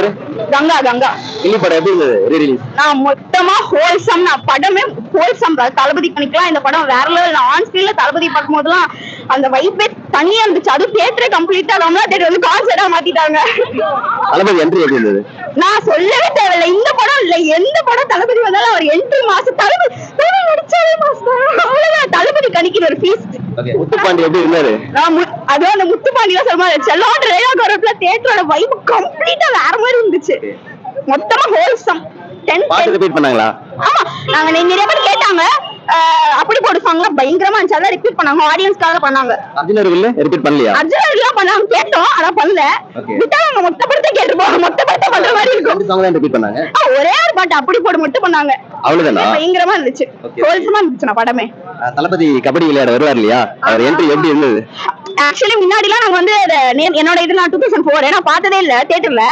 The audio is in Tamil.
பேரு கங்கா கங்கா. கில்லி படம் எப்படி இருந்தது ரீரிலீஸ்? நான் மொத்தமா ஹோல்சம், நான் படமே ஹோல்சம். தளபதி பண்ணிக்கலாம் இந்த படம் வேற லெவல். ஆன் ஸ்கிரீன்ல தளபதி பார்க்கும் போதெல்லாம் அந்த வைப்பே தனியா இருந்துச்சு. அது தியேட்டரே கம்ப்ளீட்டா கமலா தியேட்டர் வந்து கான்சர்ட்டா மாத்திட்டாங்க. தளபதி என்ட்ரி எப்படி இருந்தது? நான் சொல்லவே தேவையில்லை. இந்த படம் இல்ல, எந்த படம் தளபதி வந்தாலும் அவர் என்ட்ரி மாசம் தளபதி நடிச்சாலே மாசம் அவ்வளவுதான். தளபதி கணிக்கிற ஒரு ஃபீஸ். முத்துப்பாண்டி எப்படி இருந்தாரு? அதுவும் அந்த முத்துப்பாண்டியா சொல்லுமா செல்லோட ரேடாகரப்ல தியேட்டரோட வைப் கம்ப்ளீட்டா வேற மாதிரி இருந்துச்சு. மொத்தமா ஹோல்சம் 10 பாட்டு ரிப்பீட் பண்ணாங்களா? ஆமா, நாங்க நிறைய பேர் கேட்டாங்க. அப்படி போட்டு சாங்ல பயங்கரமா இருந்துச்சு. அதான் ரிப்பீட் பண்ணாங்க, ஆடியன்ஸ்க்காக பண்ணாங்க. அர்ஜுனர்கள் ரிப்பீட் பண்ணலையா? அர்ஜுனர்கள் பண்ணாங்க, கேட்டோம் ஆனா பண்ணல. விட்டாங்க மொத்த படத்தை கேட்டுப்போம். மொத்த படத்தை பண்ற மாதிரி இருக்கும். ரெண்டு சாங் தான் ரிப்பீட் பண்ணாங்க. ஒரே ஒரு பாட்டு அப்படி போட்டு மட்டும் பண்ணாங்க. அவ்வளவுதானா? பயங்கரமா இருந்துச்சு, ஹோல்சமா இருந்துச்சு படமே. தளபதி கபடி விளையாட வருவார் இல்லையா? அவர் என்ட்ரி எப்படி இருந்தது? ஆக்சுவலி முன்னாடி எல்லாம் நாங்க வந்து என்னோட இது நான் 2004 நான் பார்த்ததே இல்ல தியேட்டர்ல.